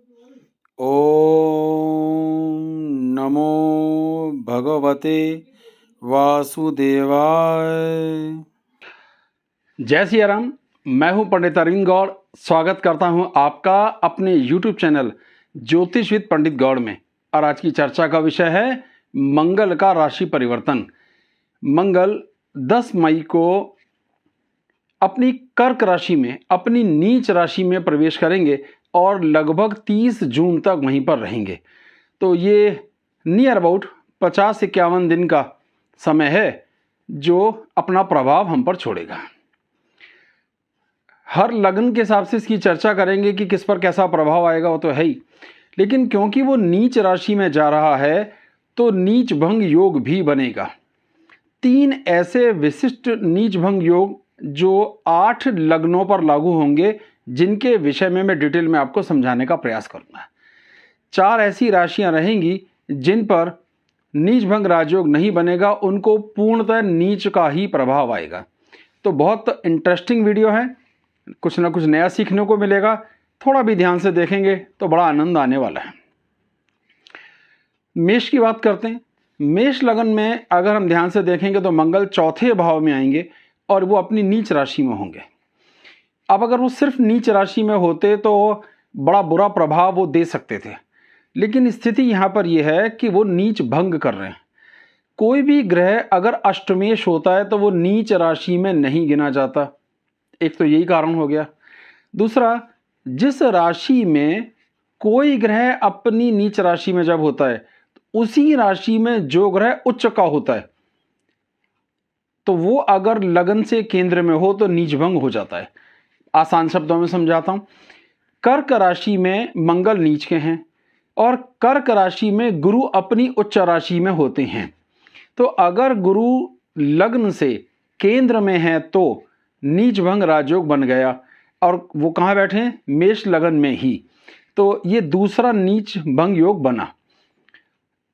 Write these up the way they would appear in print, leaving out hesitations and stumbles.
ओम नमो भगवते वासुदेवाय। जय सिया राम। मैं हूं पंडित अरविंद गौड़। स्वागत करता हूं आपका अपने YouTube चैनल ज्योतिष विद पंडित गौड़ में। और आज की चर्चा का विषय है मंगल का राशि परिवर्तन। मंगल 10 मई को अपनी कर्क राशि में, अपनी नीच राशि में प्रवेश करेंगे और लगभग 30 जून तक वहीं पर रहेंगे। तो ये नियर अबाउट 50-51 दिन का समय है जो अपना प्रभाव हम पर छोड़ेगा। हर लग्न के हिसाब से इसकी चर्चा करेंगे कि किस पर कैसा प्रभाव आएगा, वो तो है ही, लेकिन क्योंकि वो नीच राशि में जा रहा है तो नीच भंग योग भी बनेगा। 3 ऐसे विशिष्ट नीच भंग योग जो 8 लग्नों पर लागू होंगे, जिनके विषय में मैं डिटेल में आपको समझाने का प्रयास करूंगा। 4 ऐसी राशियां रहेंगी जिन पर नीच भंग राजयोग नहीं बनेगा, उनको पूर्णतः नीच का ही प्रभाव आएगा। तो बहुत इंटरेस्टिंग वीडियो है, कुछ ना कुछ नया सीखने को मिलेगा। थोड़ा भी ध्यान से देखेंगे तो बड़ा आनंद आने वाला है। मेष की बात करते हैं। मेष लगन में अगर हम ध्यान से देखेंगे तो मंगल चौथे भाव में आएंगे और वो अपनी नीच राशि में होंगे। अब अगर वो सिर्फ नीच राशि में होते तो बड़ा बुरा प्रभाव वो दे सकते थे, लेकिन स्थिति यहाँ पर यह है कि वो नीच भंग कर रहे हैं। कोई भी ग्रह अगर अष्टमेश होता है तो वो नीच राशि में नहीं गिना जाता। एक तो यही कारण हो गया। दूसरा, जिस राशि में कोई ग्रह अपनी नीच राशि में जब होता है तो उसी राशि में जो ग्रह उच्च का होता है, तो वो अगर लगन से केंद्र में हो तो नीच भंग हो जाता है। आसान शब्दों में समझाता हूं। कर्क राशि में मंगल नीच के हैं और कर्क राशि में गुरु अपनी उच्च राशि में होते हैं। तो अगर गुरु लग्न से केंद्र में है तो नीच भंग राजयोग बन गया, और वो कहाँ बैठे हैं? मेष लगन में ही। तो ये दूसरा नीच भंग योग बना।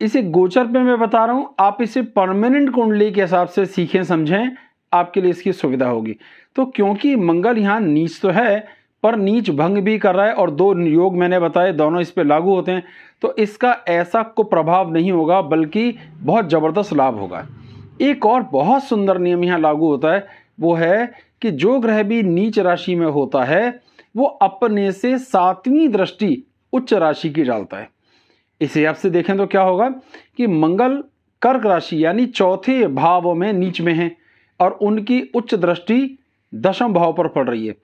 इसे गोचर पे मैं बता रहा हूं, आप इसे परमानेंट कुंडली के हिसाब से सीखें, समझें, आपके लिए इसकी सुविधा होगी। तो क्योंकि मंगल यहाँ नीच तो है पर नीच भंग भी कर रहा है और 2 योग मैंने बताए, दोनों इस पे लागू होते हैं, तो इसका ऐसा कुप्रभाव नहीं होगा, बल्कि बहुत जबरदस्त लाभ होगा। एक और बहुत सुंदर नियम यहाँ लागू होता है, वो है कि जो ग्रह भी नीच राशि में होता है वो अपने से 7वीं दृष्टि उच्च राशि की डालता है। इस हिसाब से देखें तो क्या होगा कि मंगल कर्क राशि यानी चौथे भाव में नीच में है और उनकी उच्च दृष्टि 10वें भाव पर पड़ रही है।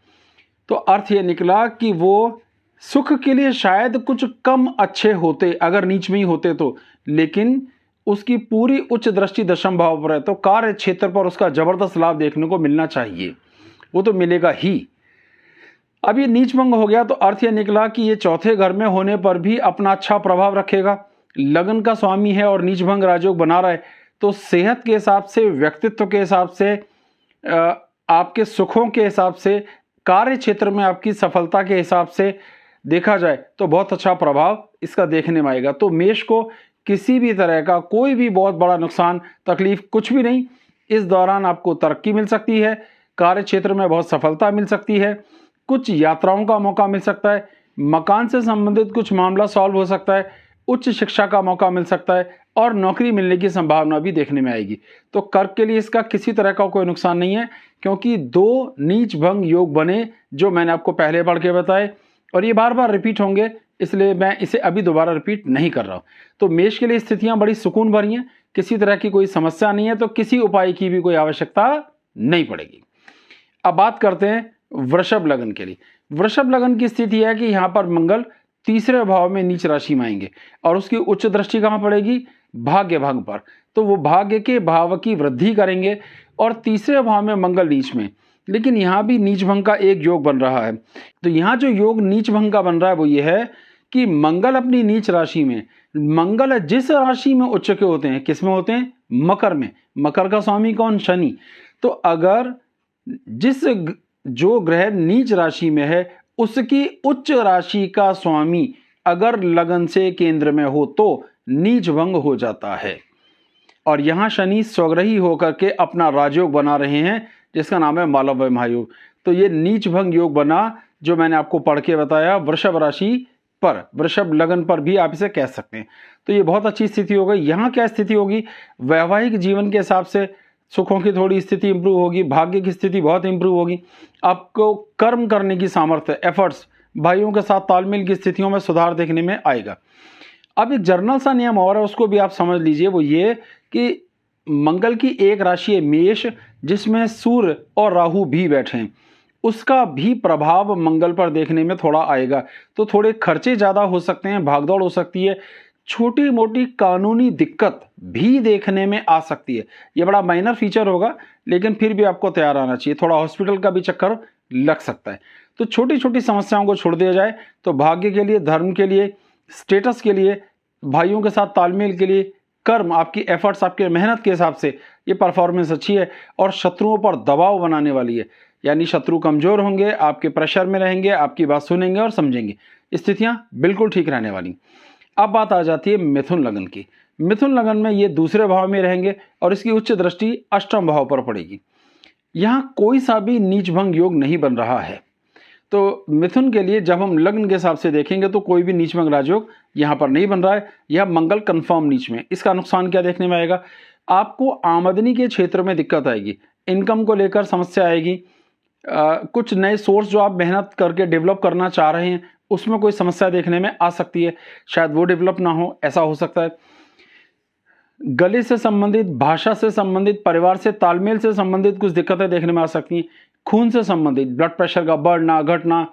तो अर्थ यह निकला कि वो सुख के लिए शायद कुछ कम अच्छे होते अगर नीच में ही होते तो, लेकिन उसकी पूरी उच्च दृष्टि 10वें भाव पर है, तो कार्य क्षेत्र पर उसका जबरदस्त लाभ देखने को मिलना चाहिए, वो तो मिलेगा ही। अब ये नीच भंग हो गया तो अर्थ यह निकला कि ये चौथे घर में होने पर भी अपना अच्छा प्रभाव रखेगा। लगन का स्वामी है और नीच भंग राजयोग बना रहा है, तो सेहत के हिसाब से, व्यक्तित्व के हिसाब से, आपके सुखों के हिसाब से, कार्य क्षेत्र में आपकी सफलता के हिसाब से देखा जाए तो बहुत अच्छा प्रभाव इसका देखने में आएगा। तो मेष को किसी भी तरह का कोई भी बहुत बड़ा नुकसान, तकलीफ कुछ भी नहीं। इस दौरान आपको तरक्की मिल सकती है, कार्य क्षेत्र में बहुत सफलता मिल सकती है, कुछ यात्राओं का मौका मिल सकता है, मकान से संबंधित कुछ मामला सॉल्व हो सकता है, उच्च शिक्षा का मौका मिल सकता है और नौकरी मिलने की संभावना भी देखने में आएगी। तो कर्क के लिए इसका किसी तरह का कोई नुकसान नहीं है, क्योंकि 2 नीच भंग योग बने जो मैंने आपको पहले पढ़ के बताए, और ये बार बार रिपीट होंगे, इसलिए मैं इसे अभी दोबारा रिपीट नहीं कर रहा हूं। तो मेष के लिए स्थितियां बड़ी सुकून भरी हैं, किसी तरह की कोई समस्या नहीं है, तो किसी उपाय की भी कोई आवश्यकता नहीं पड़ेगी। अब बात करते हैं वृषभ लगन के लिए। वृषभ लगन की स्थिति है कि यहां पर मंगल 3रे भाव में नीच राशि में आएंगे और उसकी उच्च दृष्टि कहां पड़ेगी? भाग्य भाग पर। तो वो भाग्य के भाव की वृद्धि करेंगे और 3रे भाव में मंगल नीच में, लेकिन यहां भी नीच भंग का एक योग बन रहा है। तो यहां जो योग नीच भंग का बन रहा है वो ये है कि मंगल अपनी नीच राशि में, मंगल जिस राशि में उच्च के होते हैं, किस में होते हैं? मकर में। मकर का स्वामी कौन? शनि। तो अगर जो ग्रह नीच राशि में है उसकी उच्च राशि का स्वामी अगर लगन से केंद्र में हो तो नीच भंग हो जाता है। और यहां शनि स्वग्रही होकर के अपना राजयोग बना रहे हैं, जिसका नाम है मालव्य महायोग। तो ये नीच भंग योग बना जो मैंने आपको पढ़ के बताया। वृषभ राशि पर, वृषभ लगन पर भी आप इसे कह सकते हैं। तो ये बहुत अच्छी स्थिति हो गई। यहाँ क्या स्थिति होगी, वैवाहिक जीवन के हिसाब से सुखों की थोड़ी स्थिति इंप्रूव होगी, भाग्य की स्थिति बहुत इंप्रूव होगी, आपको कर्म करने की सामर्थ्य, एफर्ट्स, भाइयों के साथ तालमेल की स्थितियों में सुधार देखने में आएगा। अब एक जर्नल सा नियम और है, उसको भी आप समझ लीजिए, वो ये कि मंगल की एक राशि है मेष, जिसमें सूर्य और राहु भी बैठे हैं, उसका भी प्रभाव मंगल पर देखने में थोड़ा आएगा। तो थोड़े खर्चे ज़्यादा हो सकते हैं, भागदौड़ हो सकती है, छोटी मोटी कानूनी दिक्कत भी देखने में आ सकती है। ये बड़ा माइनर फीचर होगा, लेकिन फिर भी आपको तैयार आना चाहिए। थोड़ा हॉस्पिटल का भी चक्कर लग सकता है। तो छोटी छोटी समस्याओं को छोड़ दिया जाए तो भाग्य के लिए, धर्म के लिए, स्टेटस के लिए, भाइयों के साथ तालमेल के लिए, कर्म, आपकी एफर्ट्स, आपके मेहनत के हिसाब से ये परफॉर्मेंस अच्छी है और शत्रुओं पर दबाव बनाने वाली है। यानी शत्रु कमजोर होंगे, आपके प्रेशर में रहेंगे, आपकी बात सुनेंगे और समझेंगे। स्थितियां बिल्कुल ठीक रहने वाली। अब बात आ जाती है मिथुन लगन की। मिथुन लगन में ये दूसरे भाव में रहेंगे और इसकी उच्च दृष्टि अष्टम भाव पर पड़ेगी। यहां कोई सा भी नीच भंग योग नहीं बन रहा है। तो मिथुन के लिए जब हम लग्न के हिसाब से देखेंगे तो कोई भी नीच भंग राजयोग यहां पर नहीं बन रहा है। यह मंगल कंफर्म नीच में। इसका नुकसान क्या देखने में आएगा, आपको आमदनी के क्षेत्र में दिक्कत आएगी, इनकम को लेकर समस्या आएगी, कुछ नए सोर्स जो आप मेहनत करके डेवलप करना चाह रहे हैं उसमें कोई समस्या देखने में आ सकती है, शायद वो डेवलप ना हो, ऐसा हो सकता है। गले से संबंधित, भाषा से संबंधित, परिवार से तालमेल से संबंधित कुछ दिक्कतें देखने में आ सकती हैं। खून से संबंधित, ब्लड प्रेशर का बढ़ना, घटना,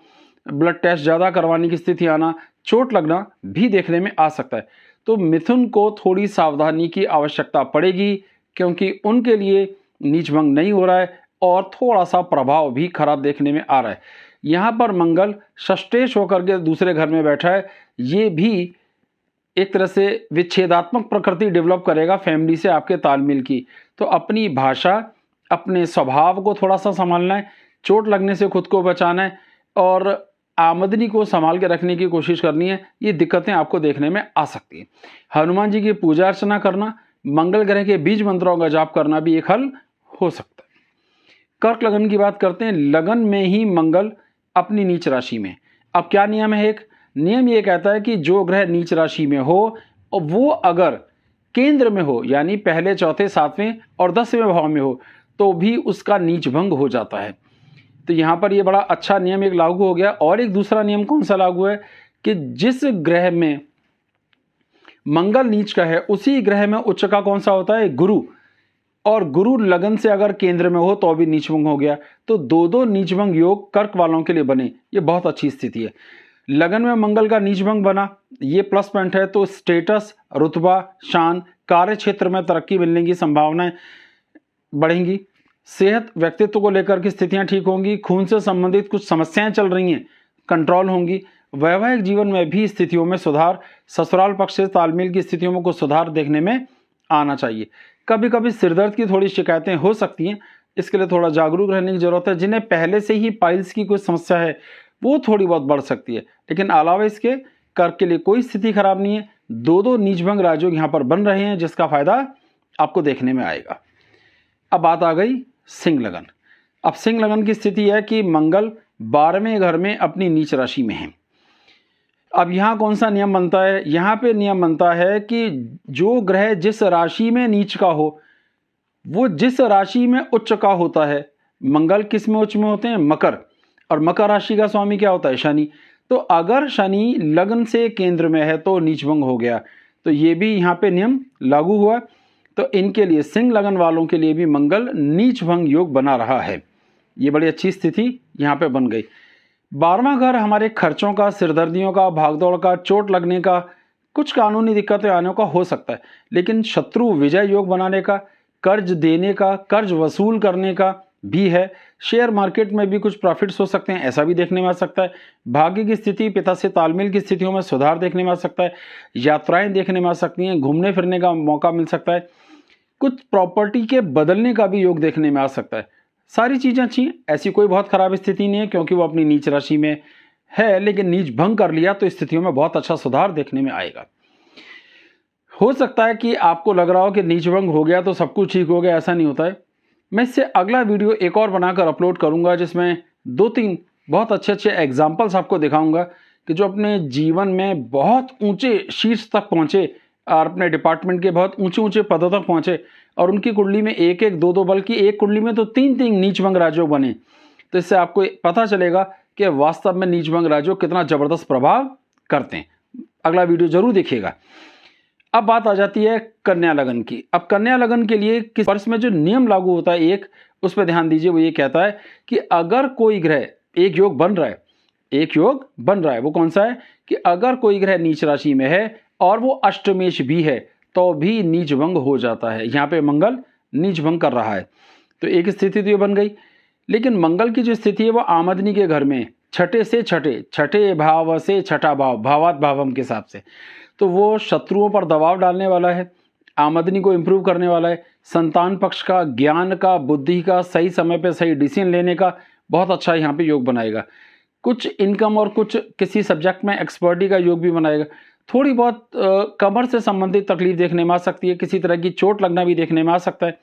ब्लड टेस्ट ज़्यादा करवाने की स्थिति आना, चोट लगना भी देखने में आ सकता है। तो मिथुन को थोड़ी सावधानी की आवश्यकता पड़ेगी, क्योंकि उनके लिए नीच भंग नहीं हो रहा है और थोड़ा सा प्रभाव भी खराब देखने में आ रहा है। यहाँ पर मंगल षष्ठेश होकर के दूसरे घर में बैठा है, ये भी एक तरह से विच्छेदात्मक प्रकृति डेवलप करेगा फैमिली से आपके तालमेल की। तो अपनी भाषा, अपने स्वभाव को थोड़ा सा संभालना है, चोट लगने से खुद को बचाना है और आमदनी को संभाल के रखने की कोशिश करनी है। ये दिक्कतें आपको देखने में आ सकती हैं। हनुमान जी की पूजा अर्चना करना, मंगल ग्रह के बीज मंत्रों का जाप करना भी एक हल हो सकता है। कर्क लगन की बात करते हैं। लगन में ही मंगल अपनी नीच राशि में। अब क्या नियम है, एक नियम ये कहता है कि जो ग्रह नीच राशि में हो और वो अगर केंद्र में हो, यानी पहले, चौथे, सातवें और 10वें भाव में हो, तो भी उसका नीच भंग हो जाता है। तो यहाँ पर ये बड़ा अच्छा नियम एक लागू हो गया। और एक दूसरा नियम कौन सा लागू है कि जिस ग्रह में मंगल नीच का है उसी ग्रह में उच्च का कौन सा होता है, गुरु। और गुरु लगन से अगर केंद्र में हो तो भी नीच भंग हो गया। तो दो नीच भंग योग कर्क वालों के लिए बने, ये बहुत अच्छी स्थिति है। लगन में मंगल का नीच भंग बना, ये प्लस पॉइंट है। तो स्टेटस, रुतबा, शान, कार्य क्षेत्र में तरक्की मिलने की संभावनाएं बढ़ेंगी। सेहत, व्यक्तित्व को लेकर की स्थितियां ठीक होंगी। खून से संबंधित कुछ समस्याएं चल रही हैं, कंट्रोल होंगी। वैवाहिक जीवन में भी स्थितियों में सुधार, ससुराल पक्ष से तालमेल की स्थितियों में कुछ सुधार देखने में आना चाहिए। कभी कभी सिरदर्द की थोड़ी शिकायतें हो सकती हैं, इसके लिए थोड़ा जागरूक रहने की जरूरत है। जिन्हें पहले से ही पाइल्स की कोई समस्या है वो थोड़ी बहुत बढ़ सकती है, लेकिन अलावा इसके कर्क के लिए कोई स्थिति खराब नहीं है। दो नीच भंग राजयोग यहाँ पर बन रहे हैं, जिसका फायदा आपको देखने में आएगा। अब बात आ गई सिंह लगन। अब सिंह लगन की स्थिति है कि मंगल 12वें घर में अपनी नीच राशि में है। अब यहाँ कौन सा नियम बनता है, यहाँ पे नियम बनता है कि जो ग्रह जिस राशि में नीच का हो वो जिस राशि में उच्च का होता है। मंगल किस में उच्च में होते हैं, मकर, और मकर राशि का स्वामी क्या होता है, शनि। तो अगर शनि लग्न से केंद्र में है तो नीच भंग हो गया। तो ये भी यहाँ पे नियम लागू हुआ। तो इनके लिए, सिंह लगन वालों के लिए भी मंगल नीच भंग योग बना रहा है। ये बड़ी अच्छी स्थिति यहाँ पे बन गई। 12वां घर हमारे खर्चों का, सिरदर्दियों का, भागदौड़ का, चोट लगने का, कुछ कानूनी दिक्कतें आने का हो सकता है। लेकिन शत्रु विजय योग बनाने का, कर्ज देने का, कर्ज वसूल करने का भी है। शेयर मार्केट में भी कुछ प्रॉफिट्स हो सकते हैं, ऐसा भी देखने में आ सकता है। भाग्य की स्थिति, पिता से तालमेल की स्थितियों में सुधार देखने में आ सकता है। यात्राएं देखने में आ सकती हैं, घूमने फिरने का मौका मिल सकता है। कुछ प्रॉपर्टी के बदलने का भी योग देखने में आ सकता है। सारी चीज़ें अच्छी हैं, ऐसी कोई बहुत खराब स्थिति नहीं है, क्योंकि वो अपनी नीच राशि में है। लेकिन नीच भंग कर लिया तो स्थितियों में बहुत अच्छा सुधार देखने में आएगा। हो सकता है कि आपको लग रहा हो कि नीच भंग हो गया तो सब कुछ ठीक हो गया, ऐसा नहीं होता है। मैं इससे अगला वीडियो एक और बनाकर अपलोड करूंगा, जिसमें 2-3 बहुत अच्छे एग्जाम्पल्स आपको दिखाऊंगा कि जो अपने जीवन में बहुत ऊंचे शीर्ष तक पहुंचे और अपने डिपार्टमेंट के बहुत ऊंचे ऊंचे पदों तक पहुंचे और उनकी कुंडली में एक एक दो दो, बल्कि एक कुंडली में तो तीन तीन नीचभंग राजयोग बने, तो इससे आपको पता चलेगा कि वास्तव में नीचभंग राजयोग कितना जबरदस्त प्रभाव करते हैं। अगला वीडियो जरूर देखिएगा। अब बात आ जाती है कन्या लगन की। अब कन्या लगन के लिए किस वर्ष में जो नियम लागू होता है एक, उस पर ध्यान दीजिए। वो ये कहता है कि अगर कोई ग्रह, एक योग बन रहा है, एक योग बन रहा है, वो कौन सा है कि अगर कोई ग्रह नीच राशि में है और वो अष्टमेश भी है तो भी नीचभंग हो जाता है। यहाँ पे मंगल नीचभंग कर रहा है, तो एक स्थिति तो ये बन गई। लेकिन मंगल की जो स्थिति है वो आमदनी के घर में छठे से छठे भाव से छठा भाव, भावात भावम के हिसाब से, तो वो शत्रुओं पर दबाव डालने वाला है, आमदनी को इम्प्रूव करने वाला है, संतान पक्ष का, ज्ञान का, बुद्धि का, सही समय पे सही डिसीजन लेने का बहुत अच्छा यहाँ पे योग बनाएगा। कुछ इनकम और कुछ किसी सब्जेक्ट में एक्सपर्टी का योग भी बनाएगा। थोड़ी बहुत कमर से संबंधित तकलीफ देखने में आ सकती है, किसी तरह की चोट लगना भी देखने में आ सकता है,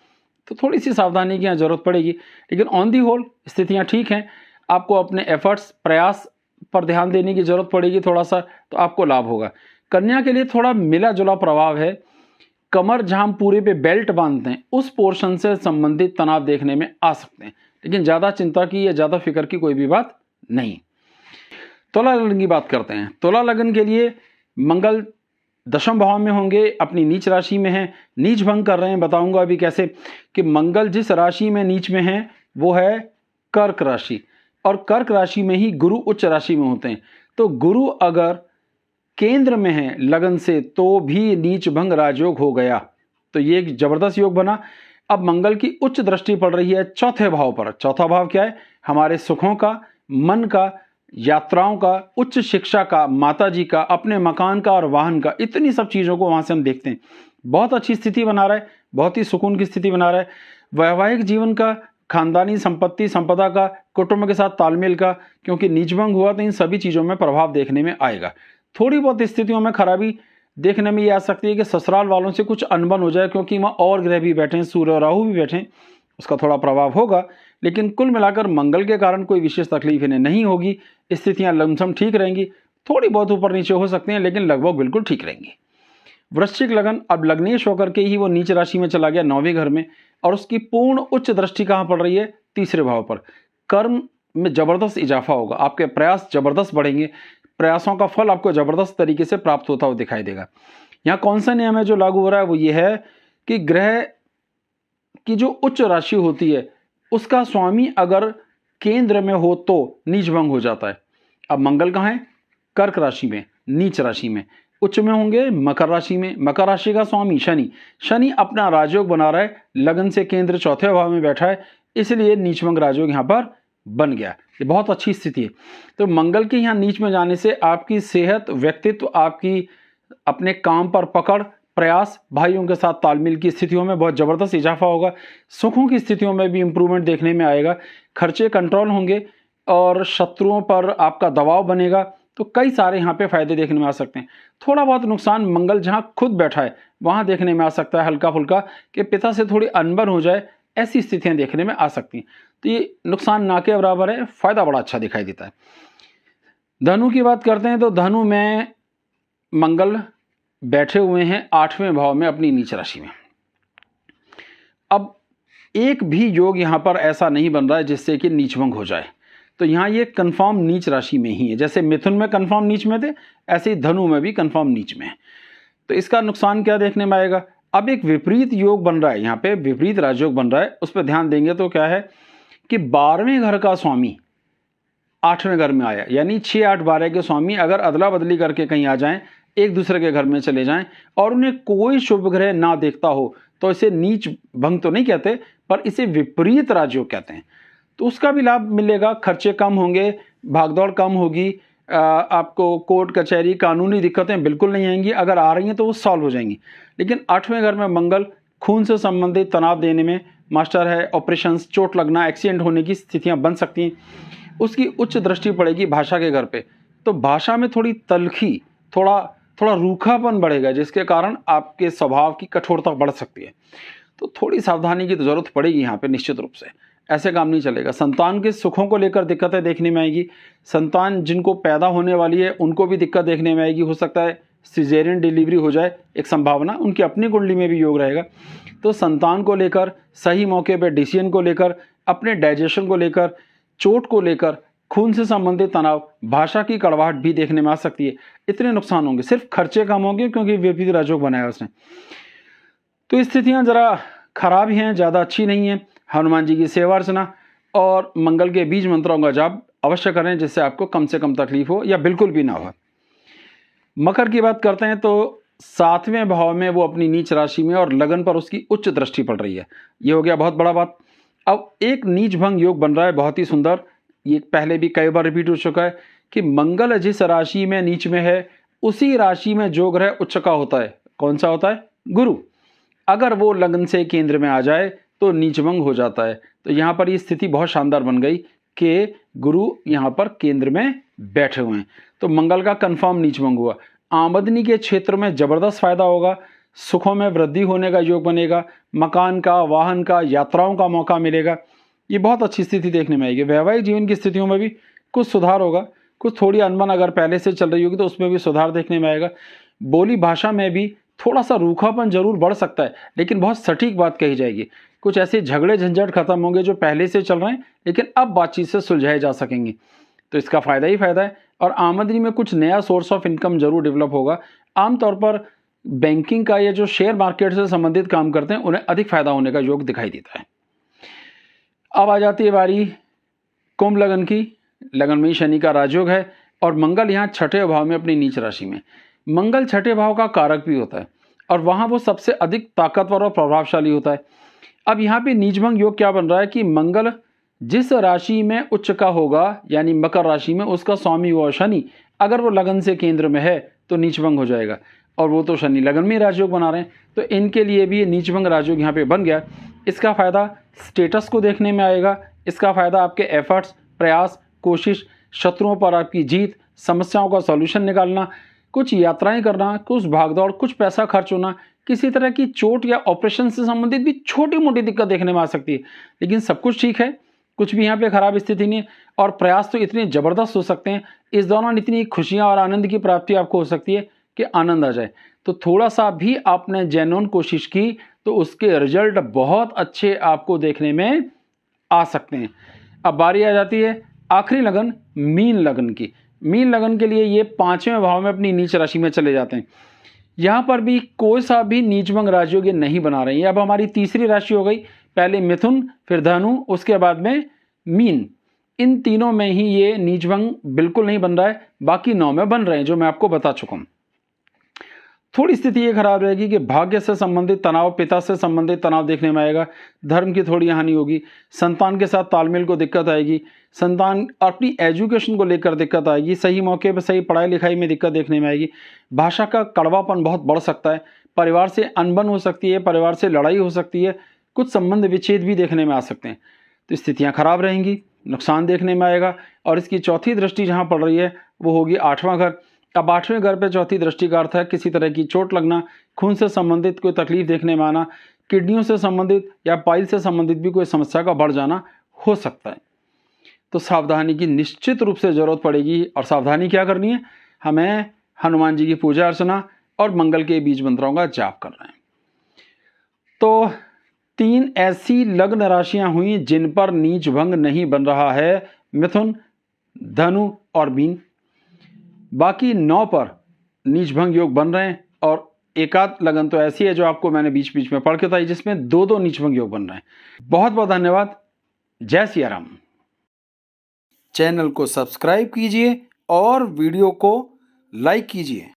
तो थोड़ी सी सावधानी की यहाँ जरूरत पड़ेगी। लेकिन ऑन दी होल स्थितियाँ ठीक हैं। आपको अपने एफर्ट्स, प्रयास पर ध्यान देने की जरूरत पड़ेगी थोड़ा सा, तो आपको लाभ होगा। कन्या के लिए थोड़ा मिला जुला प्रभाव है। कमर जहाँ हम पूरे पे बेल्ट बांधते हैं उस पोर्शन से संबंधित तनाव देखने में आ सकते हैं, लेकिन ज़्यादा चिंता की या ज़्यादा फिक्र की कोई भी बात नहीं। तुला लगन की बात करते हैं। तुला लगन के लिए मंगल दशम भाव में होंगे, अपनी नीच राशि में है, नीच भंग कर रहे हैं। बताऊंगा अभी कैसे कि मंगल जिस राशि में नीच में है वो है कर्क राशि, और कर्क राशि में ही गुरु उच्च राशि में होते हैं। तो गुरु अगर केंद्र में है लगन से तो भी नीच भंग राजयोग हो गया, तो ये एक जबरदस्त योग बना। अब मंगल की उच्च दृष्टि पड़ रही है चौथे भाव पर। चौथा भाव क्या है? हमारे सुखों का, मन का, यात्राओं का, उच्च शिक्षा का, माताजी का, अपने मकान का और वाहन का, इतनी सब चीज़ों को वहाँ से हम देखते हैं। बहुत अच्छी स्थिति बना रहा है, बहुत ही सुकून की स्थिति बना रहा है। वैवाहिक जीवन का, खानदानी संपत्ति संपदा का, कुटुंब के साथ तालमेल का, क्योंकि नीचभंग हुआ तो इन सभी चीज़ों में प्रभाव देखने में आएगा। थोड़ी बहुत स्थितियों में खराबी देखने में ये आ सकती है कि ससुराल वालों से कुछ अनबन हो जाए, क्योंकि वहाँ और ग्रह भी बैठे हैं, सूर्य और राहु भी बैठे हैं, उसका थोड़ा प्रभाव होगा। लेकिन कुल मिलाकर मंगल के कारण कोई विशेष तकलीफ इन्हें नहीं होगी। स्थितियां लमसम ठीक रहेंगी, थोड़ी बहुत ऊपर नीचे हो सकती हैं, लेकिन लगभग बिल्कुल ठीक रहेंगी। वृश्चिक लगन, अब लग्नेश होकर के ही वो नीच राशि में चला गया 9वें घर में, और उसकी पूर्ण उच्च दृष्टि कहाँ पड़ रही है? तीसरे भाव पर। कर्म में जबरदस्त इजाफा होगा, आपके प्रयास जबरदस्त बढ़ेंगे, प्रयासों का फल आपको जबरदस्त तरीके से प्राप्त होता हुआ दिखाई देगा। यहाँ कौन सा नियम है जो लागू हो रहा है? वो ये है कि ग्रह की जो उच्च राशि होती है उसका स्वामी अगर केंद्र में हो तो नीचभंग हो जाता है। अब मंगल कहाँ है? कर्क राशि में, नीच राशि में। उच्च में होंगे मकर राशि में। मकर राशि का स्वामी शनि, शनि अपना राजयोग बना रहा है, लगन से केंद्र चौथे भाव में बैठा है, इसलिए नीचभंग राजयोग यहाँ पर बन गया। ये बहुत अच्छी स्थिति है। तो मंगल के यहाँ नीच में जाने से आपकी सेहत, व्यक्तित्व, आपकी अपने काम पर पकड़, प्रयास, भाइयों के साथ तालमेल की स्थितियों में बहुत ज़बरदस्त इजाफा होगा। सुखों की स्थितियों में भी इंप्रूवमेंट देखने में आएगा। खर्चे कंट्रोल होंगे और शत्रुओं पर आपका दबाव बनेगा, तो कई सारे यहाँ पे फायदे देखने में आ सकते हैं। थोड़ा बहुत नुकसान मंगल जहाँ खुद बैठा है वहाँ देखने में आ सकता है, हल्का फुल्का, कि पिता से थोड़ी अनबन हो जाए, ऐसी स्थितियाँ देखने में आ सकती हैं। तो ये नुकसान ना के बराबर है, फायदा बड़ा अच्छा दिखाई देता है। धनु की बात करते हैं तो धनु में मंगल बैठे हुए हैं 8वें भाव में अपनी नीच राशि में। अब एक भी योग यहाँ पर ऐसा नहीं बन रहा है जिससे कि नीचभंग हो जाए, तो यहाँ ये कंफर्म नीच राशि में ही है। जैसे मिथुन में कंफर्म नीच में थे, ऐसे ही धनु में भी कंफर्म नीच में है। तो इसका नुकसान क्या देखने में आएगा? अब एक विपरीत योग बन रहा है, यहाँ पे विपरीत राजयोग बन रहा है, उस पर ध्यान देंगे तो क्या है कि 12वें घर का स्वामी 8वें घर में आया, यानी 6, 8, 12 के स्वामी अगर अदला बदली करके कहीं आ जाएं, एक दूसरे के घर में चले जाएं और उन्हें कोई शुभ ग्रह ना देखता हो, तो इसे नीच भंग तो नहीं कहते, पर इसे विपरीत राजयोग कहते हैं। तो उसका भी लाभ मिलेगा, खर्चे कम होंगे, भागदौड़ कम होगी, आपको कोर्ट कचहरी कानूनी दिक्कतें बिल्कुल नहीं आएंगी, अगर आ रही हैं तो वो सॉल्व हो जाएंगी। लेकिन 8वें घर में मंगल खून से संबंधित तनाव देने में मास्टर है, ऑपरेशंस, चोट लगना, एक्सीडेंट होने की स्थितियां बन सकती हैं। उसकी उच्च दृष्टि पड़ेगी भाषा के घर पे, तो भाषा में थोड़ी तलखी, थोड़ा रूखापन बढ़ेगा, जिसके कारण आपके स्वभाव की कठोरता बढ़ सकती है। तो थोड़ी सावधानी की तो जरूरत पड़ेगी यहाँ पे निश्चित रूप से। ऐसे काम नहीं चलेगा। संतान के सुखों को लेकर दिक्कतें देखने में आएगी। संतान जिनको पैदा होने वाली है उनको भी दिक्कत देखने में आएगी। हो सकता है सिजेरियन डिलीवरी हो जाए, एक संभावना उनकी अपनी कुंडली में भी योग रहेगा। तो संतान को लेकर, सही मौके पर डिसीजन को लेकर, अपने डाइजेशन को लेकर, चोट को लेकर, खून से संबंधित तनाव, भाषा की कड़वाहट भी देखने में आ सकती है। इतने नुकसान होंगे, सिर्फ खर्चे कम होंगे क्योंकि विपरीत राजयोग बनाया उसने। तो स्थितियां जरा खराब ही हैं, ज़्यादा अच्छी नहीं है। हनुमान जी की सेवा अर्चना और मंगल के बीज मंत्रों का जाप अवश्य करें, जिससे आपको कम से कम तकलीफ हो या बिल्कुल भी ना हो। मकर की बात करते हैं तो 7वें भाव में वो अपनी नीच राशि में और लगन पर उसकी उच्च दृष्टि पड़ रही है। ये हो गया बहुत बड़ा बात। अब एक नीच भंग योग बन रहा है, बहुत ही सुंदर। ये पहले भी कई बार रिपीट हो चुका है कि मंगल जिस राशि में नीच में है उसी राशि में जो ग्रह उच्च का होता है, कौन सा होता है? गुरु। अगर वो लगन से केंद्र में आ जाए तो नीचभंग हो जाता है। तो यहाँ पर ये स्थिति बहुत शानदार बन गई कि गुरु यहाँ पर केंद्र में बैठे हुए हैं, तो मंगल का कंफर्म नीचभंग हुआ। आमदनी के क्षेत्र में जबरदस्त फायदा होगा, सुखों में वृद्धि होने का योग बनेगा, मकान का, वाहन का, यात्राओं का मौका मिलेगा। ये बहुत अच्छी स्थिति देखने में आएगी। वैवाहिक जीवन की स्थितियों में भी कुछ सुधार होगा, कुछ थोड़ी अनबन अगर पहले से चल रही होगी तो उसमें भी सुधार देखने में आएगा। बोली भाषा में भी थोड़ा सा रूखापन जरूर बढ़ सकता है, लेकिन बहुत सटीक बात कही जाएगी। कुछ ऐसे झगड़े झंझट खत्म होंगे जो पहले से चल रहे हैं लेकिन अब बातचीत से सुलझाए जा सकेंगे, तो इसका फायदा ही फायदा है। और आमदनी में कुछ नया सोर्स ऑफ इनकम जरूर डेवलप होगा। आमतौर पर बैंकिंग का या जो शेयर मार्केट से संबंधित काम करते हैं उन्हें अधिक फायदा होने का योग दिखाई देता है। अब आ जाती है बारी कुंभ लगन की। लगन में ही शनि का राजयोग है और मंगल यहाँ 6ठे भाव में अपनी नीच राशि में। मंगल 6ठे भाव का कारक भी होता है और वहाँ वो सबसे अधिक ताकतवर और प्रभावशाली होता है। अब यहाँ पे नीचभंग योग क्या बन रहा है कि मंगल जिस राशि में उच्च का होगा यानी मकर राशि में, उसका स्वामी हुआ शनि, अगर वो लगन से केंद्र में है तो नीचभंग हो जाएगा। और वो तो शनि लगन में राजयोग बना रहे हैं, तो इनके लिए भी नीचभंग राजयोग यहाँ पे बन गया। इसका फायदा स्टेटस को देखने में आएगा। इसका फायदा आपके एफर्ट्स, प्रयास, कोशिश, शत्रुओं पर आपकी जीत, समस्याओं का सॉल्यूशन निकालना, कुछ यात्राएं करना, कुछ भागदौड़, कुछ पैसा खर्च होना, किसी तरह की चोट या ऑपरेशन से संबंधित भी छोटी मोटी दिक्कत देखने में आ सकती है। लेकिन सब कुछ ठीक है, कुछ भी यहाँ पे खराब स्थिति नहीं है। और प्रयास तो इतने ज़बरदस्त हो सकते हैं, इस दौरान इतनी खुशियाँ और आनंद की प्राप्ति आपको हो सकती है कि आनंद आ जाए। तो थोड़ा सा भी आपने जेन्युइन कोशिश की तो उसके रिजल्ट बहुत अच्छे आपको देखने में आ सकते हैं। अब बारी आ जाती है आखिरी लगन, मीन लगन की। मीन लगन के लिए ये 5वें भाव में अपनी नीच राशि में चले जाते हैं। यहाँ पर भी कोई सा भी नीचभंग राशियोग ये नहीं बना रहे हैं। अब हमारी तीसरी राशि हो गई, पहले मिथुन, फिर धनु, उसके बाद में मीन। इन तीनों में ही ये नीचभंग बिल्कुल नहीं बन रहा है, बाकी 9 में बन रहे हैं जो मैं आपको बता चुका हूँ। थोड़ी स्थिति ये खराब रहेगी कि भाग्य से संबंधित तनाव, पिता से संबंधित तनाव देखने में आएगा, धर्म की थोड़ी हानि होगी, संतान के साथ तालमेल को दिक्कत आएगी, संतान अपनी एजुकेशन को लेकर दिक्कत आएगी, सही मौके पर सही पढ़ाई लिखाई में दिक्कत देखने में आएगी, भाषा का कड़वापन बहुत बढ़ सकता है, परिवार से अनबन हो सकती है, परिवार से लड़ाई हो सकती है, कुछ संबंध विच्छेद भी देखने में आ सकते हैं। तो स्थितियाँ खराब रहेंगी, नुकसान देखने में आएगा। और इसकी चौथी दृष्टि जहाँ पड़ रही है वो होगी 8वां घर। अब 8वें घर पे चौथी दृष्टि का अर्थ है किसी तरह की चोट लगना, खून से संबंधित कोई तकलीफ देखने में आना, किडनियों से संबंधित या पाइल से संबंधित भी कोई समस्या का बढ़ जाना हो सकता है। तो सावधानी की निश्चित रूप से जरूरत पड़ेगी। और सावधानी क्या करनी है, हमें हनुमान जी की पूजा अर्चना और मंगल के बीज मंत्रों का जाप करना है। तो 3 ऐसी लग्न राशियां हुई जिन पर नीच भंग नहीं बन रहा है, मिथुन, धनु और मीन। बाकी 9 पर नीच भंग योग बन रहे हैं और एकाध लगन तो ऐसी है जो आपको मैंने बीच बीच में पढ़ के बताई जिसमें 2 नीच भंग योग बन रहे हैं। बहुत बहुत धन्यवाद। जय सिया राम। चैनल को सब्सक्राइब कीजिए और वीडियो को लाइक कीजिए।